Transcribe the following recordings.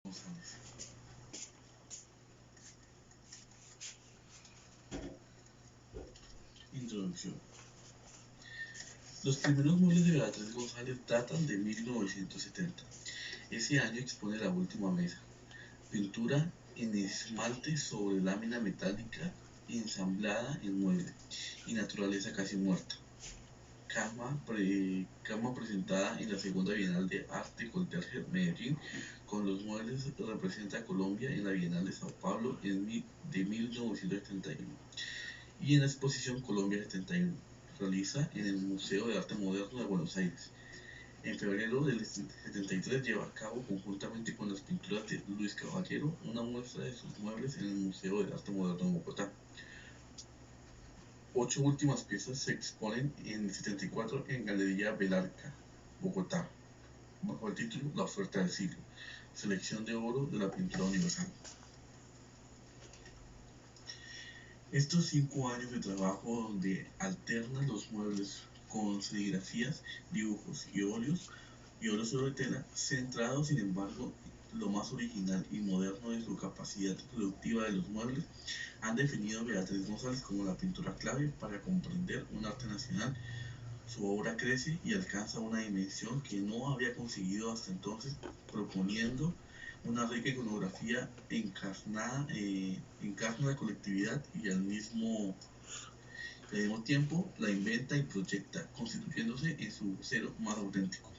González. Introducción. Los primeros muebles de Beatriz González datan de 1970. Ese año expone la última mesa, pintura en esmalte sobre lámina metálica ensamblada en mueble y naturaleza casi muerta. Cama presentada en la segunda Bienal de Arte Colterger Medellín, con los muebles representa a Colombia en la Bienal de Sao Paulo de 1971 y en la exposición Colombia 71, realiza en el Museo de Arte Moderno de Buenos Aires. En febrero del 73 lleva a cabo, conjuntamente con las pinturas de Luis Caballero, una muestra de sus muebles en el Museo de Arte Moderno de Bogotá. 8 últimas piezas se exponen en el 74 en Galería Belarca, Bogotá, bajo el título La oferta del siglo, selección de oro de la pintura universal. Estos 5 años de trabajo, donde alternan los muebles con serigrafías, dibujos y óleos sobre tela, centrado sin embargo lo más original y moderno de su capacidad productiva de los muebles, han definido a Beatriz González como la pintora clave para comprender un arte nacional. Su obra crece y alcanza una dimensión que no había conseguido hasta entonces, proponiendo una rica iconografía encarna la colectividad y al mismo tiempo la inventa y proyecta, constituyéndose en su cero más auténtico.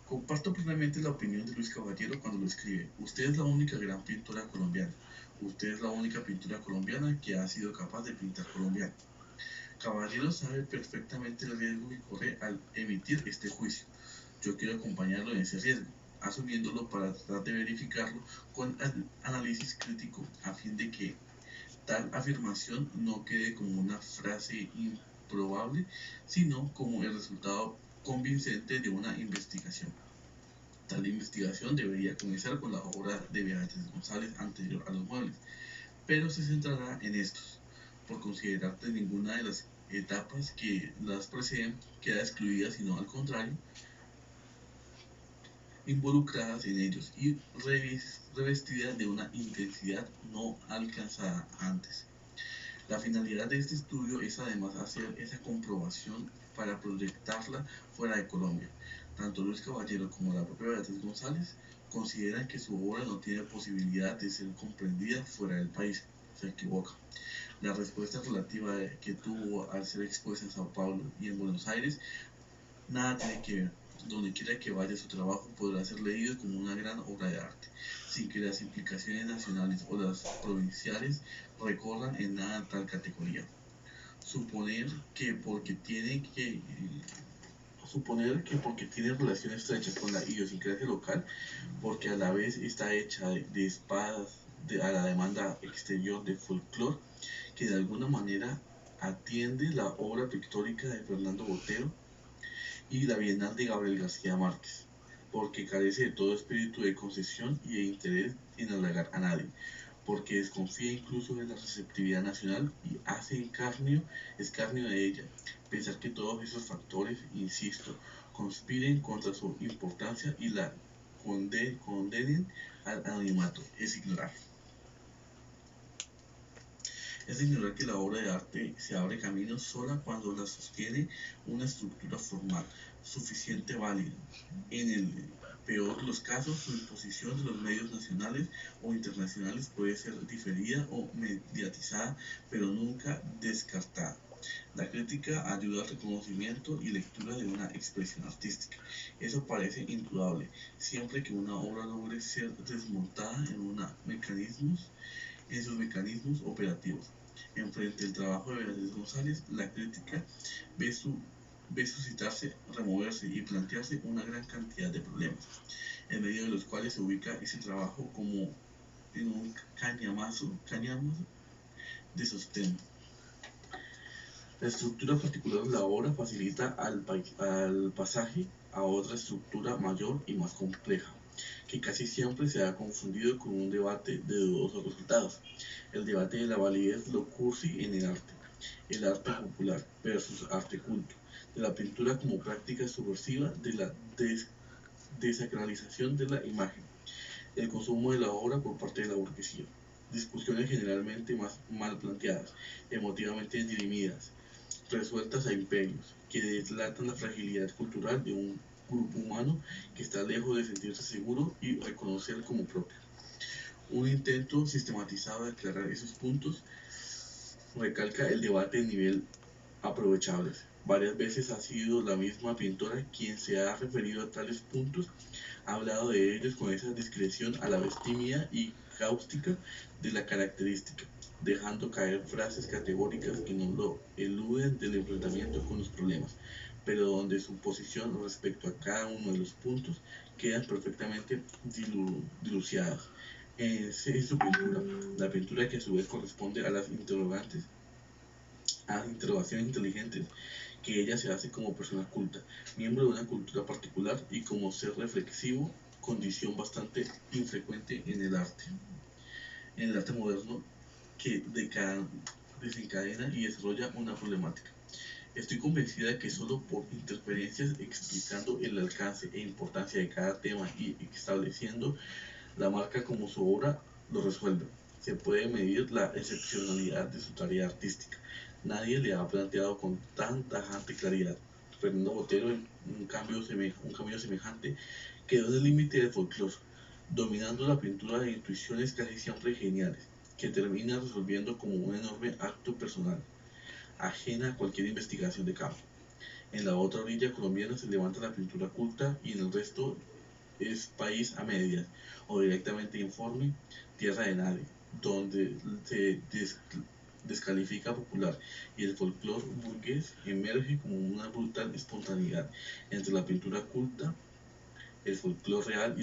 Comparto plenamente la opinión de Luis Caballero cuando lo escribe: usted es la única gran pintora colombiana, usted es la única pintora colombiana que ha sido capaz de pintar colombiano. Caballero sabe perfectamente el riesgo que corre al emitir este juicio. Yo quiero acompañarlo en ese riesgo, asumiéndolo para tratar de verificarlo con análisis crítico, a fin de que tal afirmación no quede como una frase improbable, sino como el resultado convincente de una investigación. Tal investigación debería comenzar con la obra de Beatriz González anterior a los muebles, pero se centrará en estos. Por considerar que ninguna de las etapas que las preceden queda excluida, sino al contrario, involucradas en ellos y revestidas de una intensidad no alcanzada antes. La finalidad de este estudio es además hacer esa comprobación para proyectarla fuera de Colombia. Tanto Luis Caballero como la propia Beatriz González consideran que su obra no tiene posibilidad de ser comprendida fuera del país. Se equivoca. La respuesta relativa que tuvo al ser expuesta en Sao Paulo y en Buenos Aires nada tiene que ver. Donde quiera que vaya, su trabajo podrá ser leído como una gran obra de arte, sin que las implicaciones nacionales o las provinciales recorran en nada tal categoría. Suponer que porque tiene relación estrecha con la idiosincrasia local, porque a la vez está hecha de espadas a la demanda exterior de folclore, que de alguna manera atiende la obra pictórica de Fernando Botero y la Bienal de Gabriel García Márquez, porque carece de todo espíritu de concesión y de interés en halagar a nadie, porque desconfía incluso de la receptividad nacional y hace escarnio de ella. Pensar que todos esos factores, insisto, conspiren contra su importancia y la condenen al anonimato es ignorar. Es ignorar que la obra de arte se abre camino sola cuando la sostiene una estructura formal suficiente válida. En el peor de los casos, su imposición de los medios nacionales o internacionales puede ser diferida o mediatizada, pero nunca descartada. La crítica ayuda al reconocimiento y lectura de una expresión artística. Eso parece indudable, siempre que una obra logre ser desmontada en sus mecanismos operativos. Enfrente del trabajo de Beatriz González, la crítica ve suscitarse, removerse y plantearse una gran cantidad de problemas, en medio de los cuales se ubica ese trabajo como en un cañamazo de sostén. La estructura particular de la obra facilita al pasaje a otra estructura mayor y más compleja, que casi siempre se ha confundido con un debate de dudosos resultados: el debate de la validez de lo cursi en el arte popular versus arte culto, de la pintura como práctica subversiva, de la desacralización de la imagen. el consumo de la obra por parte de la burguesía. Discusiones generalmente más mal planteadas, emotivamente dirimidas, resueltas a imperios, que deslatan la fragilidad cultural de un grupo humano que está lejos de sentirse seguro y reconocer como propio. Un intento sistematizado de aclarar esos puntos recalca el debate en nivel aprovechables. Varias veces ha sido la misma pintora quien se ha referido a tales puntos, ha hablado de ellos con esa discreción a la vez tímida y cáustica de la característica, dejando caer frases categóricas que no lo eluden del enfrentamiento con los problemas, pero donde su posición respecto a cada uno de los puntos quedan perfectamente diluciadas. Es su pintura, la pintura que a su vez corresponde a las interrogaciones inteligentes que ella se hace como persona culta, miembro de una cultura particular y como ser reflexivo, condición bastante infrecuente en el arte moderno que desencadena y desarrolla una problemática. Estoy convencida de que solo por interferencias explicando el alcance e importancia de cada tema y estableciendo la marca como su obra lo resuelve, se puede medir la excepcionalidad de su tarea artística. Nadie le ha planteado con tan tajante claridad. Fernando Botero, en un cambio semejante, quedó en el límite del folclore, dominando la pintura de intuiciones casi siempre geniales, que termina resolviendo como un enorme acto personal, ajena a cualquier investigación de campo. En la otra orilla colombiana se levanta la pintura culta y en el resto es país a medias o directamente informe, tierra de nadie, donde se descalifica popular y el folclore burgués emerge como una brutal espontaneidad entre la pintura culta, el folclore real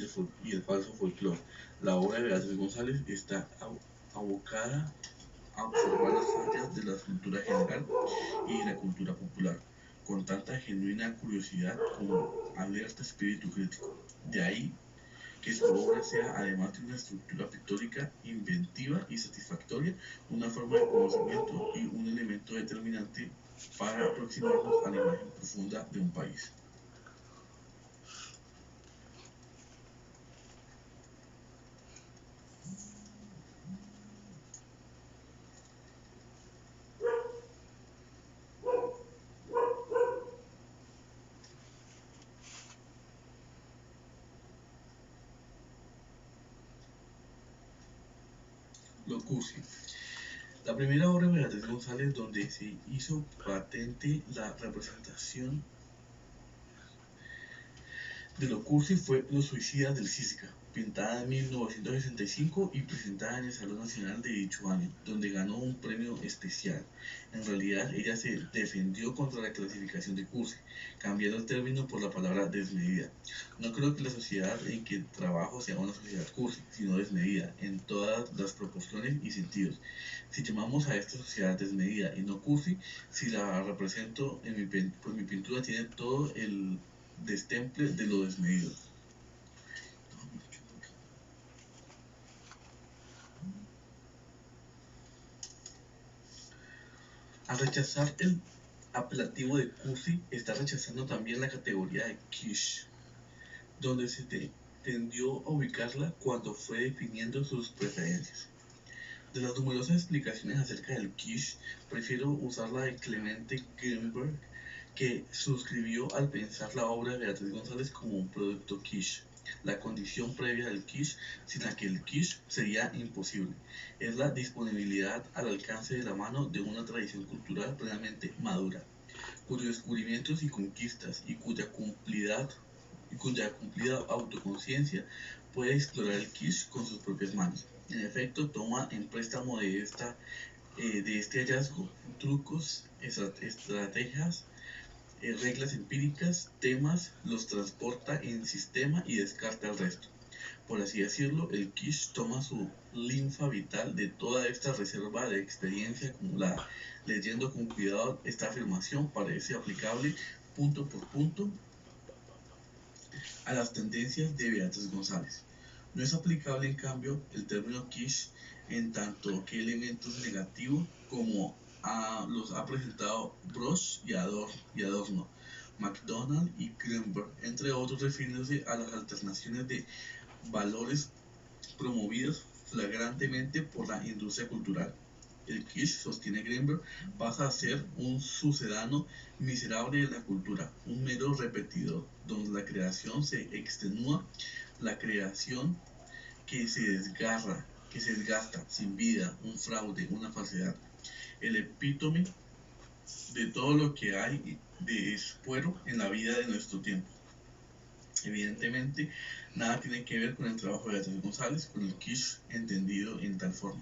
y el falso folclore. La obra de Beatriz González está abocada a observar las fallas de la cultura general y de la cultura popular, con tanta genuina curiosidad como alerta espíritu crítico. De ahí que su obra sea, además de una estructura pictórica inventiva y satisfactoria, una forma de conocimiento y un elemento determinante para aproximarnos a la imagen profunda de un país. Lo cursi. La primera obra de Beatriz González donde se hizo patente la representación de lo cursi fue Los suicidas del Cícica, pintada en 1965 y presentada en el Salón Nacional de dicho año, donde ganó un premio especial. En realidad, ella se defendió contra la clasificación de cursi, cambiando el término por la palabra desmedida. No creo que la sociedad en que trabajo sea una sociedad cursi, sino desmedida, en todas las proporciones y sentidos. Si llamamos a esta sociedad desmedida y no cursi, si la represento en pues mi pintura tiene todo el destemple de lo desmedido. Al rechazar el apelativo de cursi, está rechazando también la categoría de quiche, donde se tendió a ubicarla cuando fue definiendo sus preferencias. De las numerosas explicaciones acerca del quiche, prefiero usar la de Clemente Greenberg, que suscribió al pensar la obra de Beatriz González como un producto quiche. La condición previa del quiche, sin la que el quiche sería imposible, es la disponibilidad al alcance de la mano de una tradición cultural plenamente madura, cuyos descubrimientos y conquistas y cuya cumplida autoconciencia puede explorar el quiche con sus propias manos. En efecto, toma en préstamo de este hallazgo trucos, estrategias, reglas empíricas, temas, los transporta en sistema y descarta el resto. Por así decirlo, el quiche toma su linfa vital de toda esta reserva de experiencia acumulada. Leyendo con cuidado esta afirmación parece aplicable punto por punto a las tendencias de Beatriz González. No es aplicable en cambio el término quiche en tanto que elementos negativos como los ha presentado Broch y Adorno, MacDonald y Greenberg, entre otros, refiriéndose a las alternaciones de valores promovidas flagrantemente por la industria cultural. El kitsch, sostiene Greenberg, pasa a ser un sucedáneo miserable de la cultura, un mero repetidor, donde la creación se extenúa, la creación que se desgasta, sin vida, un fraude, una falsedad, el epítome de todo lo que hay de espuero en la vida de nuestro tiempo. Evidentemente, nada tiene que ver con el trabajo de Beatriz González, con el kitsch entendido en tal forma.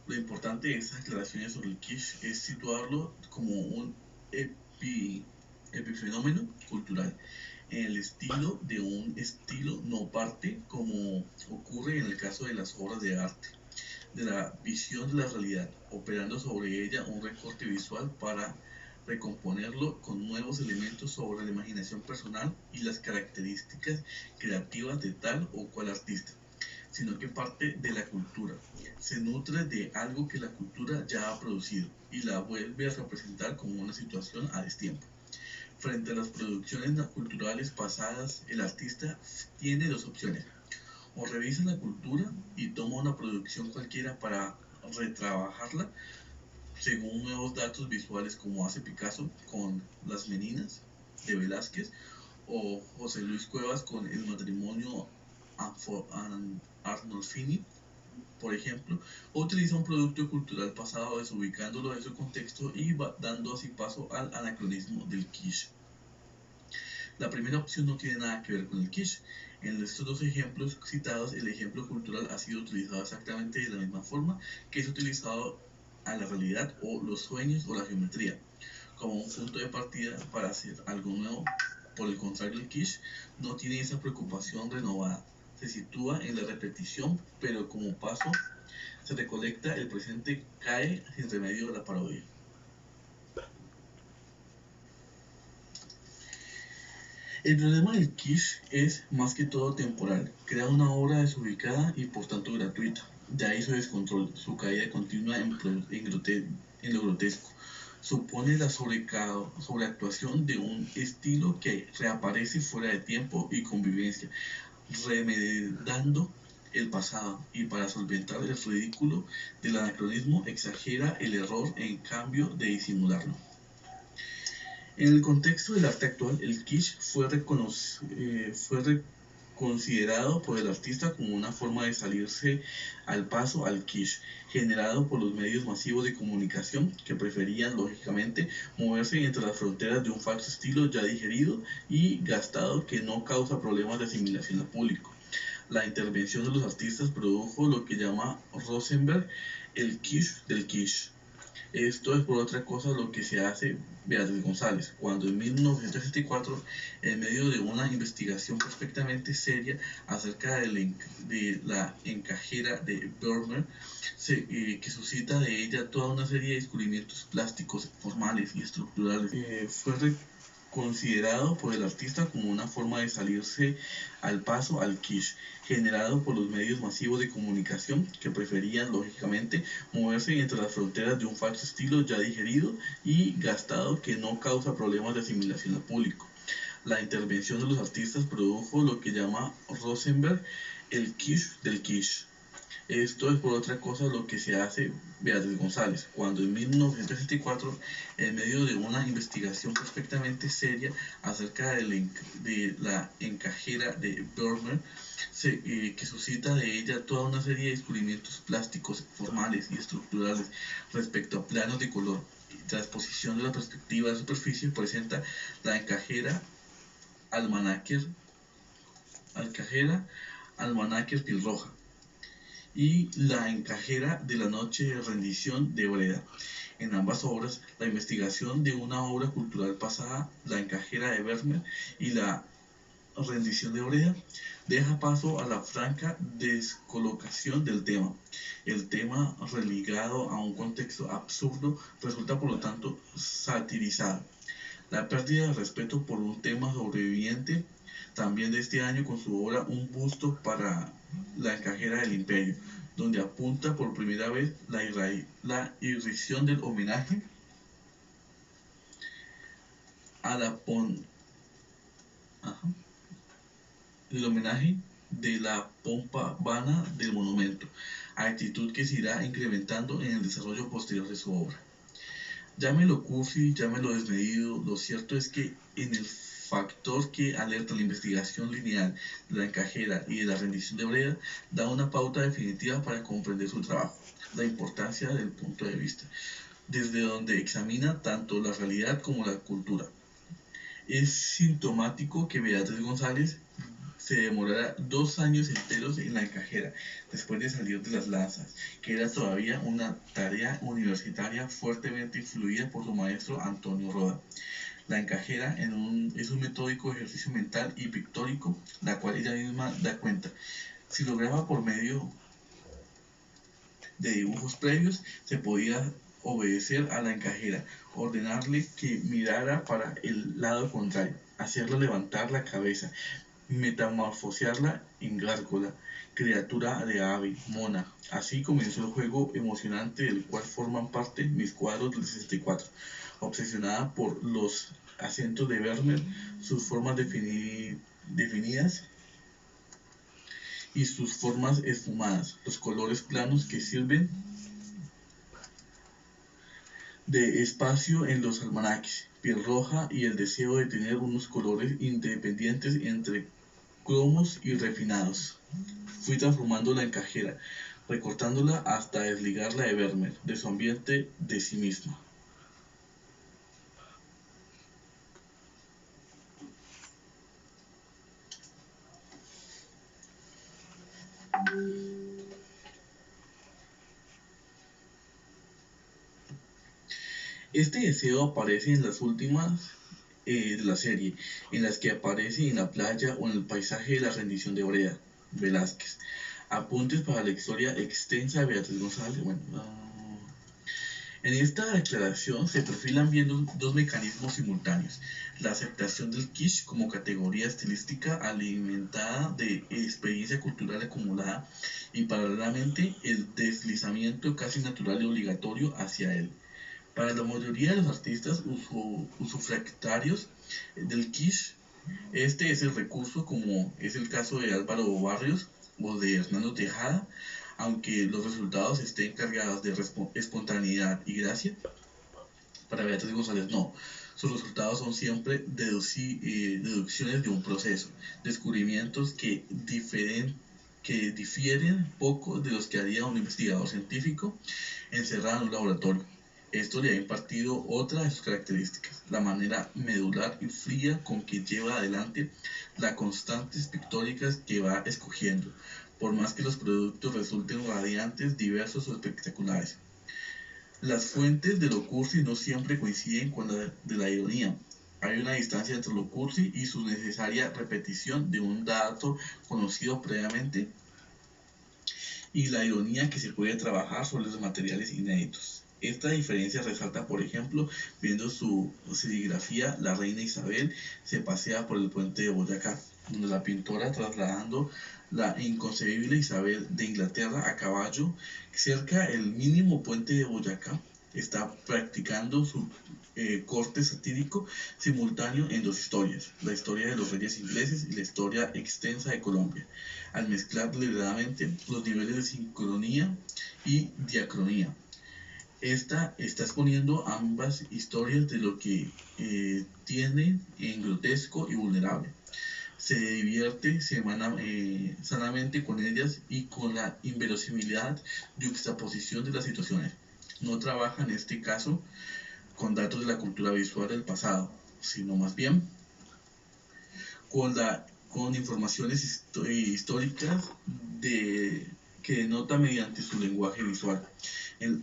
Lo importante de estas aclaraciones sobre el kitsch es situarlo como un epifenómeno cultural, en el estilo de un estilo no parte, como ocurre en el caso de las obras de arte, de la visión de la realidad, operando sobre ella un recorte visual para recomponerlo con nuevos elementos sobre la imaginación personal y las características creativas de tal o cual artista, sino que parte de la cultura, se nutre de algo que la cultura ya ha producido y la vuelve a representar como una situación a destiempo. Frente a las producciones culturales pasadas, el artista tiene dos opciones: o revisa la cultura y toma una producción cualquiera para retrabajarla según nuevos datos visuales, como hace Picasso con Las Meninas de Velázquez, o José Luis Cuevas con El matrimonio Arnolfini, por ejemplo, o utiliza un producto cultural pasado desubicándolo de su contexto y va dando así paso al anacronismo del kitsch. La primera opción no tiene nada que ver con el kitsch. En estos dos ejemplos citados, el ejemplo cultural ha sido utilizado exactamente de la misma forma que es utilizado a la realidad o los sueños o la geometría, como un punto de partida para hacer algo nuevo. Por el contrario, el kitsch no tiene esa preocupación renovada, se sitúa en la repetición, pero como paso se recolecta el presente, cae sin remedio a la parodia. El problema del kitsch es más que todo temporal, crea una obra desubicada y por tanto gratuita, de ahí su descontrol, su caída continua en lo grotesco. Supone la sobreactuación de un estilo que reaparece fuera de tiempo y convivencia, remedando el pasado, y para solventar el ridículo del anacronismo exagera el error en cambio de disimularlo. En el contexto del arte actual, el kitsch fue considerado por el artista como una forma de salirse al paso al kitsch, generado por los medios masivos de comunicación que preferían, lógicamente, moverse entre las fronteras de un falso estilo ya digerido y gastado que no causa problemas de asimilación al público. La intervención de los artistas produjo lo que llama Rosenberg el kitsch del kitsch. Esto es por otra cosa lo que se hace Beatriz González, cuando en 1964, en medio de una investigación perfectamente seria acerca de la encajera de Vermeer, que suscita de ella toda una serie de descubrimientos plásticos, formales y estructurales, fue considerado por el artista como una forma de salirse al paso al kitsch, generado por los medios masivos de comunicación que preferían, lógicamente, moverse entre las fronteras de un falso estilo ya digerido y gastado que no causa problemas de asimilación al público. La intervención de los artistas produjo lo que llama Rosenberg el kitsch del kitsch. Esto es por otra cosa lo que se hace Beatriz González, cuando en 1964, en medio de una investigación perfectamente seria acerca de la encajera de Vermeer, que suscita de ella toda una serie de descubrimientos plásticos, formales y estructurales respecto a planos de color, transposición de la perspectiva de superficie, presenta la encajera almanaque pilroja y la encajera de la noche de rendición de Breda. En ambas obras, la investigación de una obra cultural pasada, la encajera de Vermeer y la rendición de Breda, deja paso a la franca descolocación del tema. El tema, relegado a un contexto absurdo, resulta por lo tanto satirizado. La pérdida de respeto por un tema sobreviviente, también de este año con su obra Un busto para la encajera del imperio, donde apunta por primera vez la irrisión del homenaje a la el homenaje de la pompa vana del monumento, actitud que se irá incrementando en el desarrollo posterior de su obra. Llámelo cursi, llámelo desmedido, lo cierto es que en el factor que alerta la investigación lineal de la encajera y de la rendición de Breda da una pauta definitiva para comprender su trabajo, la importancia del punto de vista, desde donde examina tanto la realidad como la cultura. Es sintomático que Beatriz González se demorara 2 años enteros en la encajera, después de salir de las lanzas, que era todavía una tarea universitaria fuertemente influida por su maestro Antonio Roda. La encajera es un metódico ejercicio mental y pictórico, la cual ella misma da cuenta. Si lograba por medio de dibujos previos, se podía obedecer a la encajera, ordenarle que mirara para el lado contrario, hacerlo levantar la cabeza, metamorfosearla en gárgola, criatura de ave, mona. Así comenzó el juego emocionante del cual forman parte mis cuadros del 64, obsesionada por los acentos de Vermeer, sus formas definidas y sus formas esfumadas, los colores planos que sirven de espacio en los almanaques, piel roja y el deseo de tener unos colores independientes entre cromos y refinados. Fui transformando la encajera, recortándola hasta desligarla de Vermeer, de su ambiente, de sí misma. Este deseo aparece en las últimas de la serie, en las que aparece en la playa o en el paisaje de la rendición de Breda, Velázquez. Apuntes para la historia extensa de Beatriz González. En esta declaración se perfilan bien dos mecanismos simultáneos: la aceptación del kitsch como categoría estilística alimentada de experiencia cultural acumulada y paralelamente el deslizamiento casi natural y obligatorio hacia él. Para la mayoría de los artistas usufractarios del kitsch, este es el recurso, como es el caso de Álvaro Barrios o de Hernando Tejada, aunque los resultados estén cargados de espontaneidad y gracia. Para Beatriz González no, sus resultados son siempre deducciones de un proceso, descubrimientos que difieren poco de los que haría un investigador científico encerrado en un laboratorio. Esto le ha impartido otra de sus características, la manera medular y fría con que lleva adelante las constantes pictóricas que va escogiendo, por más que los productos resulten radiantes, diversos o espectaculares. Las fuentes de lo cursi no siempre coinciden con la de la ironía. Hay una distancia entre lo cursi y su necesaria repetición de un dato conocido previamente y la ironía que se puede trabajar sobre los materiales inéditos. Esta diferencia resalta, por ejemplo, viendo su serigrafía. La reina Isabel se pasea por el puente de Boyacá, donde la pintora, trasladando la inconcebible Isabel de Inglaterra a caballo cerca el mínimo puente de Boyacá, está practicando su corte satírico simultáneo en dos historias: la historia de los reyes ingleses y la historia extensa de Colombia, al mezclar deliberadamente los niveles de sincronía y diacronía. Esta está exponiendo ambas historias de lo que tiene en grotesco y vulnerable. Se divierte sanamente con ellas y con la inverosimilidad de juxtaposición de las situaciones. No trabaja en este caso con datos de la cultura visual del pasado, sino más bien con informaciones históricas que denota mediante su lenguaje visual. En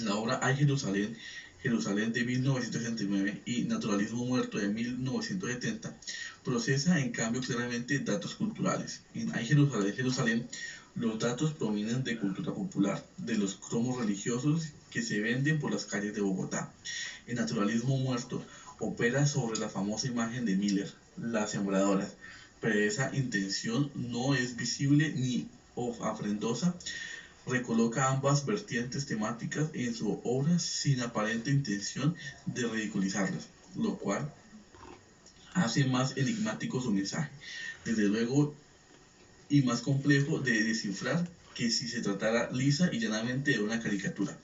la obra Hay Jerusalén, Jerusalén de 1969 y Naturalismo Muerto de 1970, procesa en cambio claramente datos culturales. En Hay Jerusalén, Jerusalén, los datos provienen de cultura popular, de los cromos religiosos que se venden por las calles de Bogotá. En Naturalismo Muerto opera sobre la famosa imagen de Miller, Las Sembradoras, pero esa intención no es visible ni afrentosa. Recoloca ambas vertientes temáticas en su obra sin aparente intención de ridiculizarlas, lo cual hace más enigmático su mensaje. Desde luego, y más complejo de descifrar que si se tratara lisa y llanamente de una caricatura.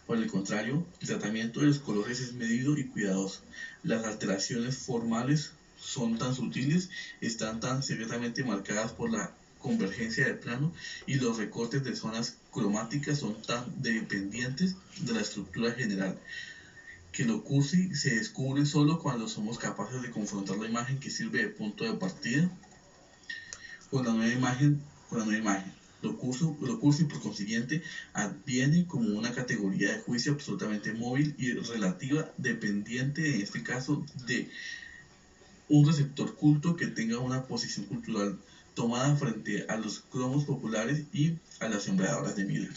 Por el contrario, el tratamiento de los colores es medido y cuidadoso. Las alteraciones formales son tan sutiles, están tan secretamente marcadas por la convergencia de plano y los recortes de zonas cromáticas son tan dependientes de la estructura general que lo cursi se descubre solo cuando somos capaces de confrontar la imagen que sirve de punto de partida con la nueva imagen, con la nueva imagen. Lo cursi por consiguiente adviene como una categoría de juicio absolutamente móvil y relativa, dependiente en este caso de un receptor culto que tenga una posición cultural tomada frente a los cromos populares y a las sembradoras de Miller.